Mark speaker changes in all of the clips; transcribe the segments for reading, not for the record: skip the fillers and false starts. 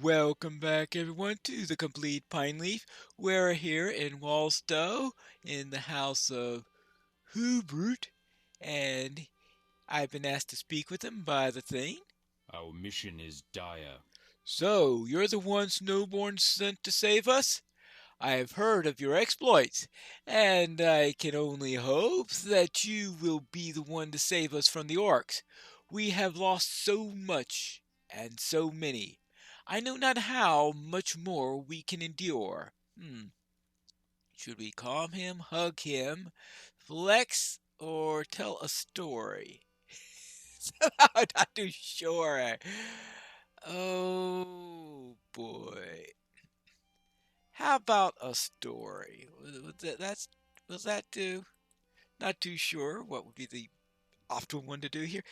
Speaker 1: Welcome back, everyone, to the Complete Pineleaf. We're here in Walstow in the house of Hubert, and I've been asked to speak with him by the Thane.
Speaker 2: Our mission is dire.
Speaker 1: So, you're the one Snowborn sent to save us? I have heard of your exploits, and I can only hope that you will be the one to save us from the orcs. We have lost so much, and so many. I know not how much more we can endure. Should we calm him, hug him, flex, or tell a story? I'm not too sure. Oh boy. How about a story? Was that too? Not too sure what would be the optimal one to do here.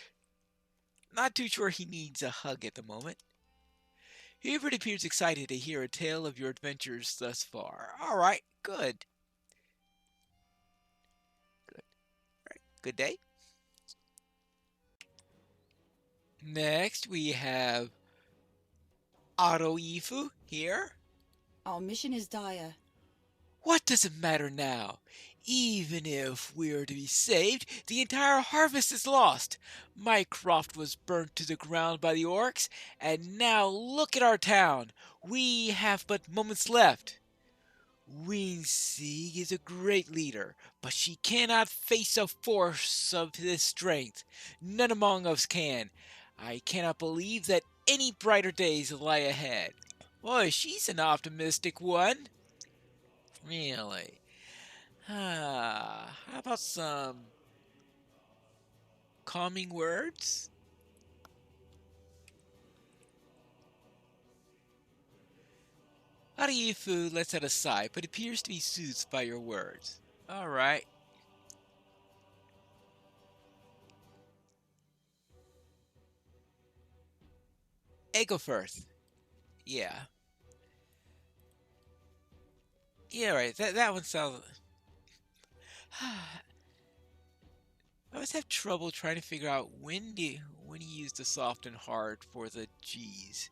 Speaker 1: Not too sure he needs a hug at the moment. Hubert appears excited to hear a tale of your adventures thus far. All right, good. Good. All right, good day. Next, we have Otto Ifu here.
Speaker 3: Our mission is dire.
Speaker 1: What does it matter now? Even if we are to be saved, the entire harvest is lost. Mycroft was burnt to the ground by the orcs, and now look at our town. We have but moments left. Winsieg is a great leader, but she cannot face a force of this strength. None among us can. I cannot believe that any brighter days lie ahead. Boy, she's an optimistic one. Really? How about some calming words? Arifu lets out a sigh, but appears to be soothed by your words. Alright. Egglefirth. Yeah. Yeah, right. That one sounds. I always have trouble trying to figure out when you use the soft and hard for the G's.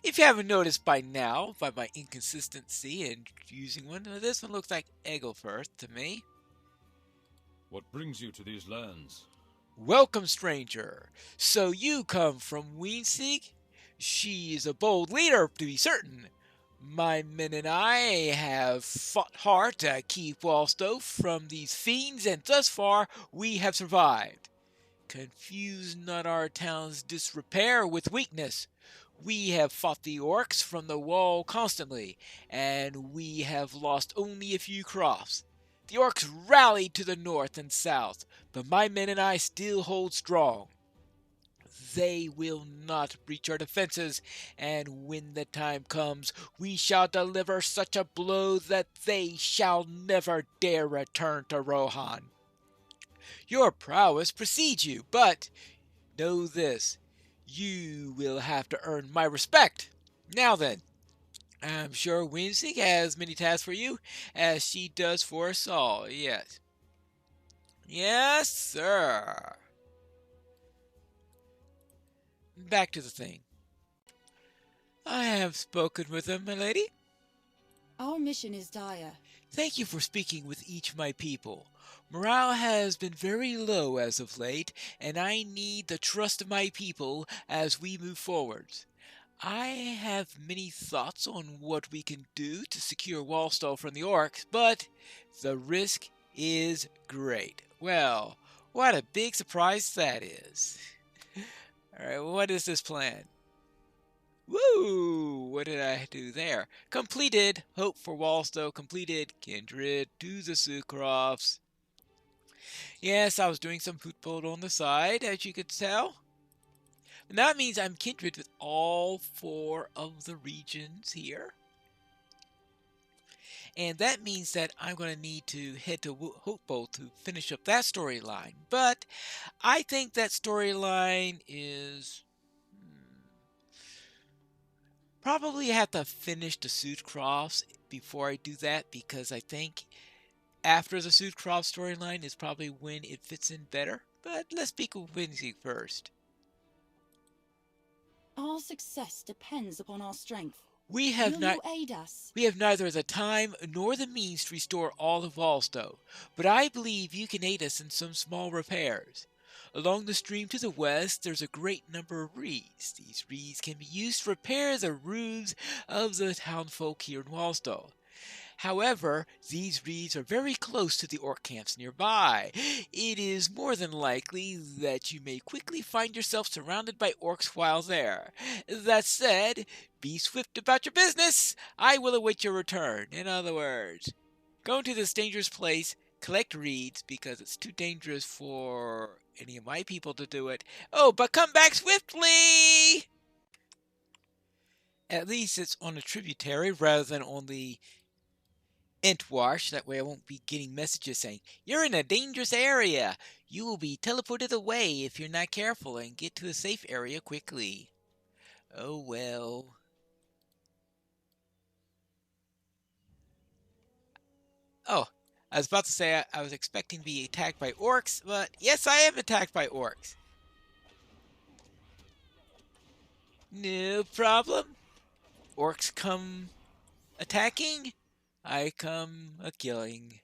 Speaker 1: If you haven't noticed by now, by my inconsistency in using one, this one looks like Egglefirth to me.
Speaker 2: What brings you to these lands?
Speaker 1: Welcome, stranger. So you come from Winsieg? She is a bold leader, to be certain. My men and I have fought hard to keep Walstow from these fiends, and thus far we have survived. Confuse not our town's disrepair with weakness. We have fought the orcs from the wall constantly, and we have lost only a few crops. The orcs rallied to the north and south, but my men and I still hold strong. They will not breach our defenses, and when the time comes, we shall deliver such a blow that they shall never dare return to Rohan. Your prowess precedes you, but know this, you will have to earn my respect. Now then, I'm sure Winzig has many tasks for you, as she does for us all. Yes. Yes, sir. Back to the thing. I have spoken with them, my lady.
Speaker 3: Our mission is dire.
Speaker 1: Thank you for speaking with each of my people. Morale has been very low as of late, and I need the trust of my people as we move forwards. I have many thoughts on what we can do to secure Wallstall from the orcs, but the risk is great. Well, what a big surprise that is. Alright, what is this plan? Woo! What did I do there? Completed. Hope for Wallstow completed. Kindred to the Sucrofts. Yes, I was doing some football on the side, as you could tell. And that means I'm kindred with all four of the regions here. And that means that I'm going to need to head to Hopewell to finish up that storyline. But I think that storyline is probably have to finish the Suitcrofts before I do that, because I think after the Suitcroft storyline is probably when it fits in better. But let's speak with Winzy first.
Speaker 3: Our success depends upon our strength.
Speaker 1: We have
Speaker 3: Will
Speaker 1: not
Speaker 3: you aid us?
Speaker 1: We have neither the time nor the means to restore all of Wallstow, but I believe you can aid us in some small repairs. Along the stream to the west, there's a great number of reeds. These reeds can be used to repair the roofs of the townfolk here in Wallstow. However, these reeds are very close to the orc camps nearby. It is more than likely that you may quickly find yourself surrounded by orcs while there. That said, be swift about your business. I will await your return. In other words, go to this dangerous place, collect reeds because it's too dangerous for any of my people to do it. Oh, but come back swiftly! At least it's on a tributary rather than on the Entwash. That way I won't be getting messages saying, "You're in a dangerous area. You will be teleported away if you're not careful and get to a safe area quickly." Oh well. Oh, I was about to say I was expecting to be attacked by orcs, but yes, I am attacked by orcs. No problem. Orcs come attacking, I come a-killing.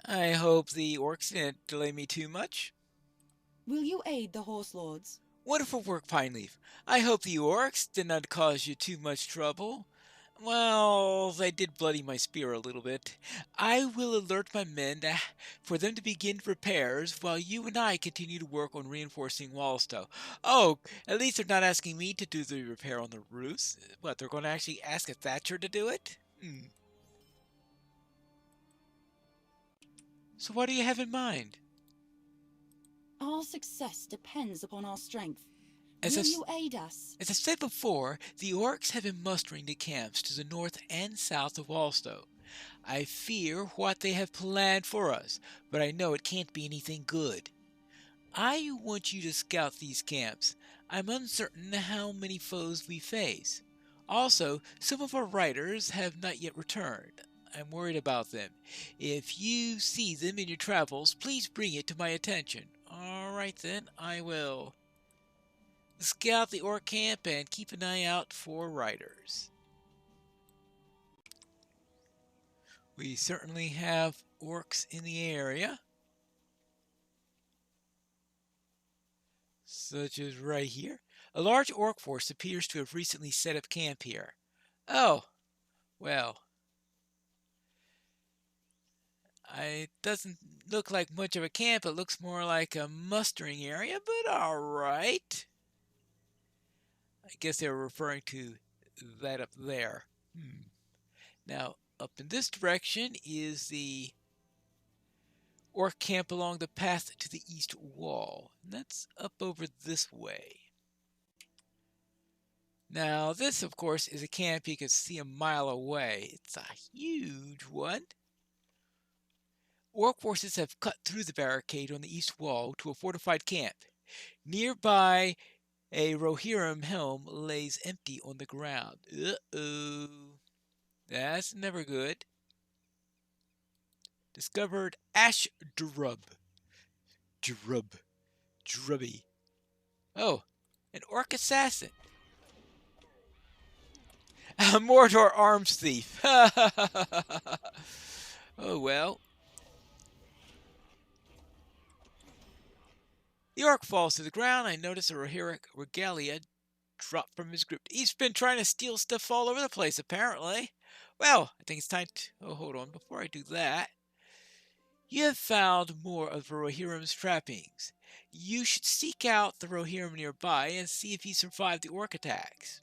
Speaker 1: I hope the orcs didn't delay me too much.
Speaker 3: Will you aid the horse lords?
Speaker 1: Wonderful work, Pineleaf. I hope the orcs did not cause you too much trouble. Well, they did bloody my spear a little bit. I will alert my men for them to begin repairs while you and I continue to work on reinforcing Wallstow. Oh, at least they're not asking me to do the repair on the roofs. What, they're going to actually ask a Thatcher to do it? So what do you have in mind?
Speaker 3: Our success depends upon our strength.
Speaker 1: As
Speaker 3: Will
Speaker 1: I've,
Speaker 3: you aid us?
Speaker 1: as I've said before, the orcs have been mustering the camps to the north and south of Wallstow. I fear what they have planned for us, but I know it can't be anything good. I want you to scout these camps. I'm uncertain how many foes we face. Also, some of our riders have not yet returned. I'm worried about them. If you see them in your travels, please bring it to my attention. Alright then, I will. Scout the orc camp and keep an eye out for riders. We certainly have orcs in the area, such as right here. A large orc force appears to have recently set up camp here. Oh, well. It doesn't look like much of a camp. It looks more like a mustering area, but alright. I guess they were referring to that up there. Now, up in this direction is the orc camp along the path to the east wall. And that's up over this way. Now, this, of course, is a camp you can see a mile away. It's a huge one. Orc forces have cut through the barricade on the east wall to a fortified camp. Nearby, a Rohirrim helm lays empty on the ground. Uh-oh. That's never good. Discovered Ash Drub. Drubby. Oh, an orc assassin. A Mordor arms thief. Oh well. The orc falls to the ground. I notice a Rohirrim regalia drop from his grip. He's been trying to steal stuff all over the place, apparently. Well, I think it's time to... Oh, hold on. Before I do that, you have found more of the Rohirrim's trappings. You should seek out the Rohirrim nearby and see if he survived the orc attacks.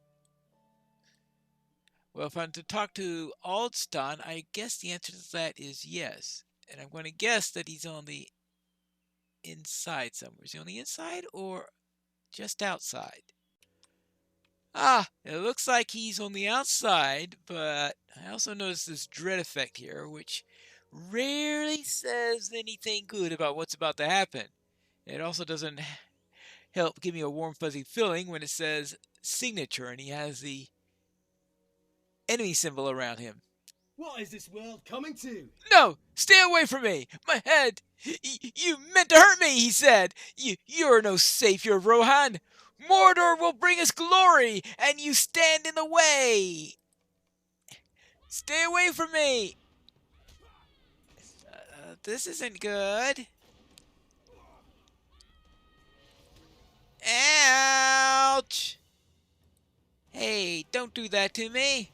Speaker 1: Well, if I'm to talk to Aldston, I guess the answer to that is yes. And I'm going to guess that he's on the inside somewhere. Is he on the inside or just outside? Ah, it looks like he's on the outside, but I also notice this dread effect here, which rarely says anything good about what's about to happen. It also doesn't help give me a warm, fuzzy feeling when it says signature and he has the enemy symbol around him.
Speaker 4: What is this world coming to?
Speaker 1: No! Stay away from me! My head! You meant to hurt me, he said! You're no savior, Rohan! Mordor will bring us glory, and you stand in the way! Stay away from me! This isn't good. Ouch! Hey, don't do that to me!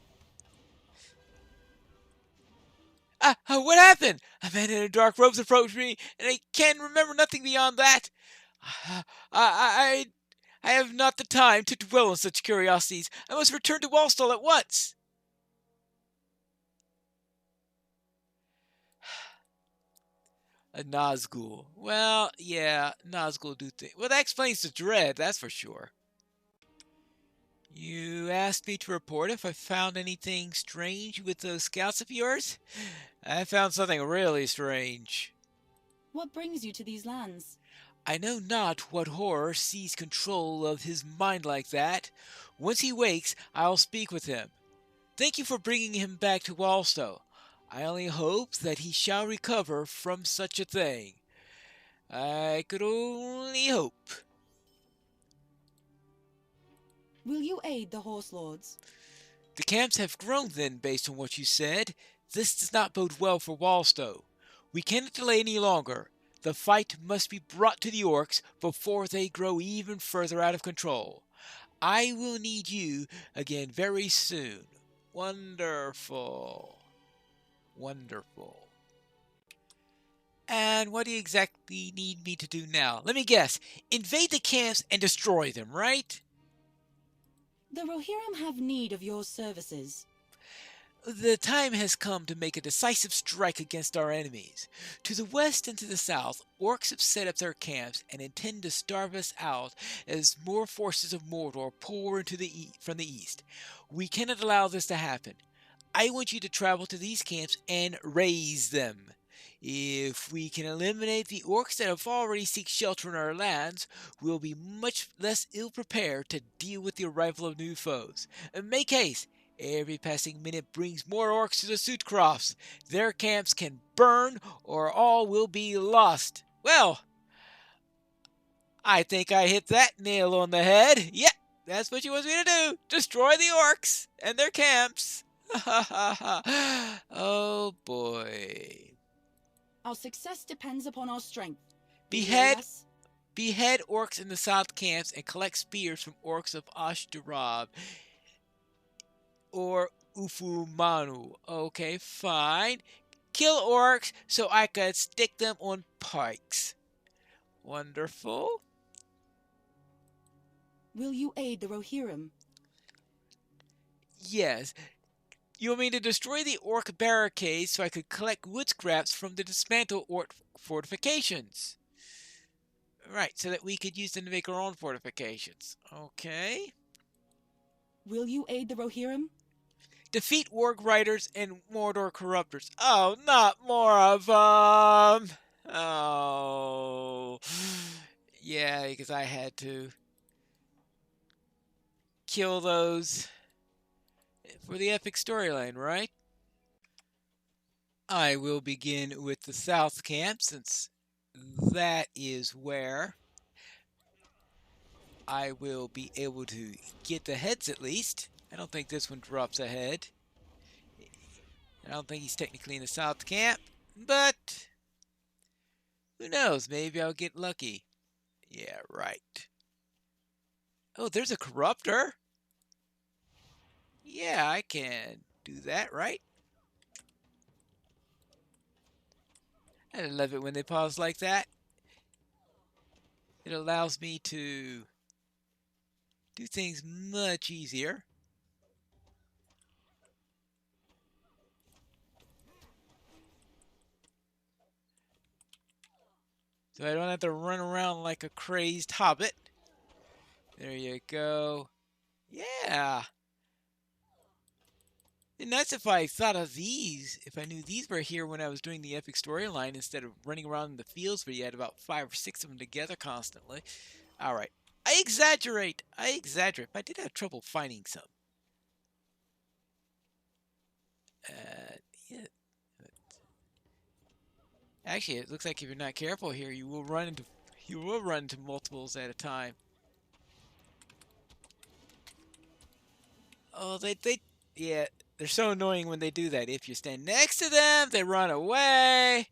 Speaker 1: What happened? A man in dark robes approached me, and I can remember nothing beyond that. Uh, I, I have not the time to dwell on such curiosities. I must return to Wallstall at once. A Nazgul. Well, yeah, Nazgul do things. Well, that explains the dread, that's for sure. You asked me to report if I found anything strange with those scouts of yours? I found something really strange.
Speaker 3: What brings you to these lands?
Speaker 1: I know not what horror seized control of his mind like that. Once he wakes, I'll speak with him. Thank you for bringing him back to Wallstow. I only hope that he shall recover from such a thing. I could only hope.
Speaker 3: Will you aid the Horse Lords?
Speaker 1: The camps have grown then, based on what you said. This does not bode well for Wallstow. We cannot delay any longer. The fight must be brought to the orcs before they grow even further out of control. I will need you again very soon. Wonderful. Wonderful. And what do you exactly need me to do now? Let me guess. Invade the camps and destroy them, right?
Speaker 3: The Rohirrim have need of your services.
Speaker 1: The time has come to make a decisive strike against our enemies. To the west and to the south, orcs have set up their camps and intend to starve us out as more forces of Mordor pour into from the east. We cannot allow this to happen. I want you to travel to these camps and raise them. If we can eliminate the orcs that have already sought shelter in our lands, we'll be much less ill-prepared to deal with the arrival of new foes. Make haste! Every passing minute brings more orcs to the Sutcrofts. Their camps can burn, or all will be lost. Well, I think I hit that nail on the head. Yep, that's what you want me to do. Destroy the orcs and their camps. Oh boy.
Speaker 3: Our success depends upon our strength.
Speaker 1: Behead orcs in the south camps and collect spears from orcs of Ashtarab or Ufumanu. Okay, fine. Kill orcs so I could stick them on pikes. Wonderful.
Speaker 3: Will you aid the Rohirrim?
Speaker 1: Yes. You want me to destroy the orc barricades so I could collect wood scraps from the dismantled orc fortifications. Right, so that we could use them to make our own fortifications. Okay.
Speaker 3: Will you aid the Rohirrim?
Speaker 1: Defeat warg riders and Mordor corruptors. Oh, not more of them. Oh. Yeah, because I had to kill those for the epic storyline, right? I will begin with the south camp, since that is where I will be able to get the heads at least. I don't think this one drops a head. I don't think he's technically in the south camp, but who knows? Maybe I'll get lucky. Yeah, right. Oh, there's a corruptor. Yeah, I can do that, right? I love it when they pause like that. It allows me to do things much easier. So I don't have to run around like a crazed hobbit. There you go. Yeah. It'd be nice if I thought of these, if I knew these were here when I was doing the epic storyline instead of running around in the fields where you had about 5 or 6 of them together constantly. Alright. I exaggerate. But I did have trouble finding some. Actually, it looks like if you're not careful here, you will run into multiples at a time. Oh, yeah, they're so annoying when they do that. If you stand next to them, they run away.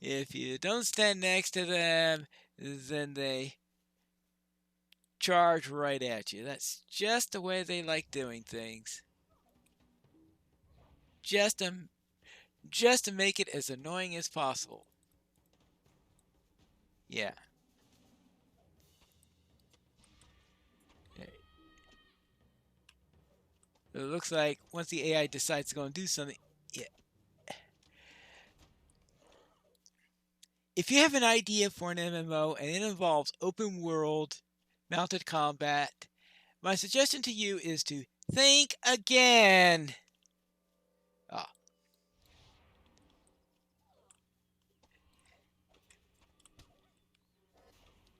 Speaker 1: If you don't stand next to them, then they charge right at you. That's just the way they like doing things. Just to, just to make it as annoying as possible. Yeah. It looks like once the AI decides to go and do something, yeah. If you have an idea for an MMO and it involves open world mounted combat, my suggestion to you is to think again. Ah.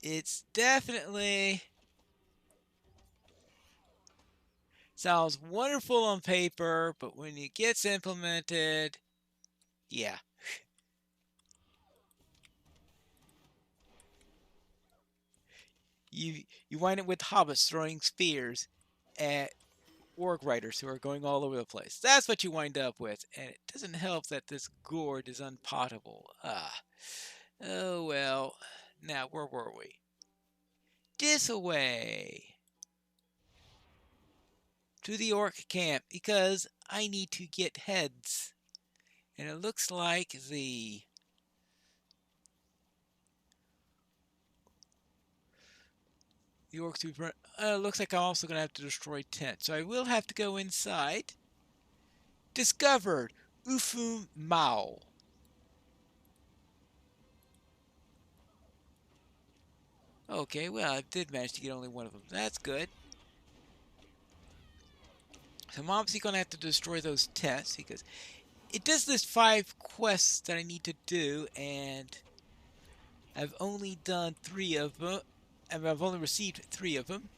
Speaker 1: It's definitely sounds wonderful on paper, but when it gets implemented, yeah. You wind up with hobbits throwing spears at orc riders who are going all over the place. That's what you wind up with, and it doesn't help that this gourd is unpotable. Ah. Oh well. Now, where were we? This away. To the orc camp, because I need to get heads. And it looks like the orcs looks like I'm also going to have to destroy tents. So I will have to go inside. Discovered Ufu Mao. Okay, well, I did manage to get only one of them. That's good. So I'm obviously going to have to destroy those tents because it does list 5 quests that I need to do, and I've only done 3 of them. I've only received 3 of them.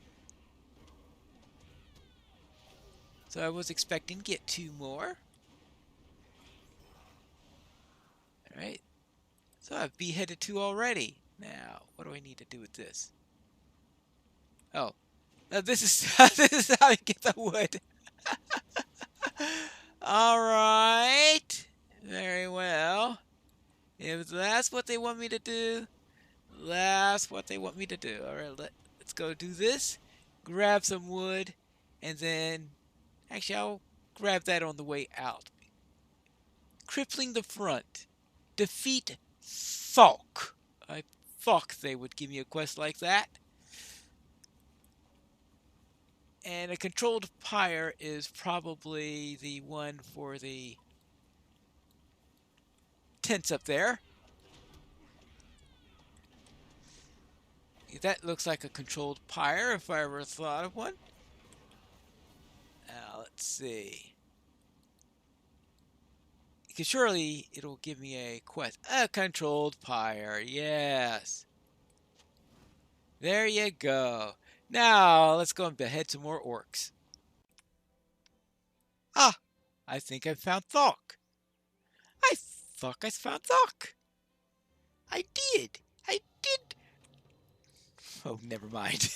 Speaker 1: So I was expecting to get 2 more. Alright. So I've beheaded 2 already. Now, what do I need to do with this? Oh. This is this is how you get the wood. Alright. Very well. If that's what they want me to do, that's what they want me to do. Alright, let's go do this. Grab some wood, and then... Actually, I'll grab that on the way out. Crippling the front. Defeat Falk. I thought they would give me a quest like that. And a controlled pyre is probably the one for the tents up there. That looks like a controlled pyre if I ever thought of one. Now, let's see. Because surely it'll give me a quest. A controlled pyre, yes. There you go. Now, let's go and behead some more orcs. Ah, I think I found Thok. I thought I found Thok. I did. I did. Oh, never mind.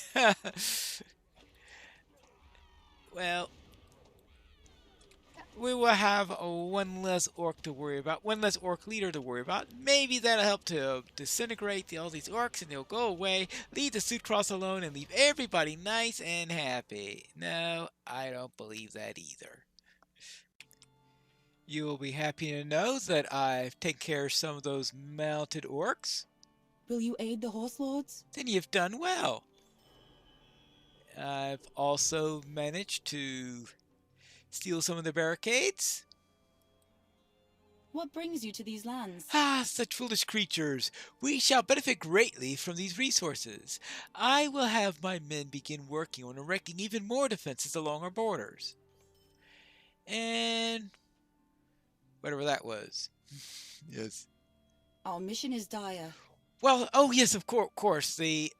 Speaker 1: Well, we will have one less orc to worry about, one less orc leader to worry about. Maybe that'll help to disintegrate all these orcs and they'll go away, leave the Sucross alone, and leave everybody nice and happy. No, I don't believe that either. You will be happy to know that I've taken care of some of those mounted orcs.
Speaker 3: Will you aid the horse lords?
Speaker 1: Then you've done well. I've also managed to steal some of the barricades.
Speaker 3: What brings you to these lands?
Speaker 1: Ah, such foolish creatures. We shall benefit greatly from these resources. I will have my men begin working on erecting even more defenses along our borders. And... whatever that was. Yes.
Speaker 3: Our mission is dire.
Speaker 1: Well, oh yes, of course, the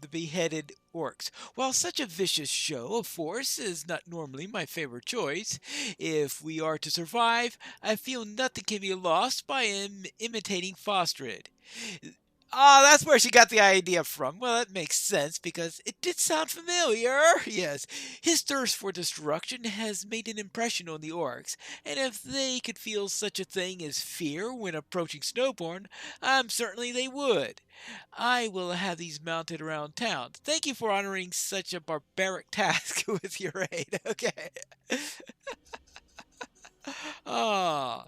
Speaker 1: the beheaded orcs. While such a vicious show of force is not normally my favorite choice, if we are to survive, I feel nothing can be lost by imitating Fostrid. Ah, that's where she got the idea from. Well, that makes sense because it did sound familiar. Yes, his thirst for destruction has made an impression on the orcs, and if they could feel such a thing as fear when approaching Snowborn, I'm certainly they would. I will have these mounted around town. Thank you for honoring such a barbaric task with your aid. Okay. Ah.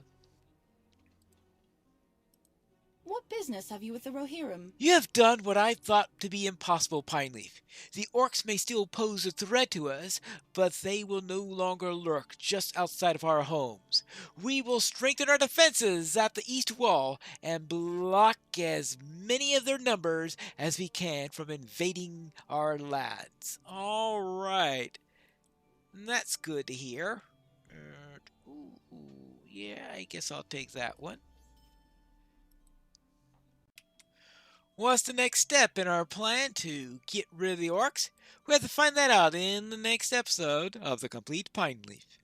Speaker 3: What business have you with the Rohirrim?
Speaker 1: You have done what I thought to be impossible, Pineleaf. The orcs may still pose a threat to us, but they will no longer lurk just outside of our homes. We will strengthen our defenses at the east wall and block as many of their numbers as we can from invading our lands. All right. That's good to hear. Yeah, I guess I'll take that one. What's the next step in our plan to get rid of the orcs? We have to find that out in the next episode of The Complete Pine Leaf.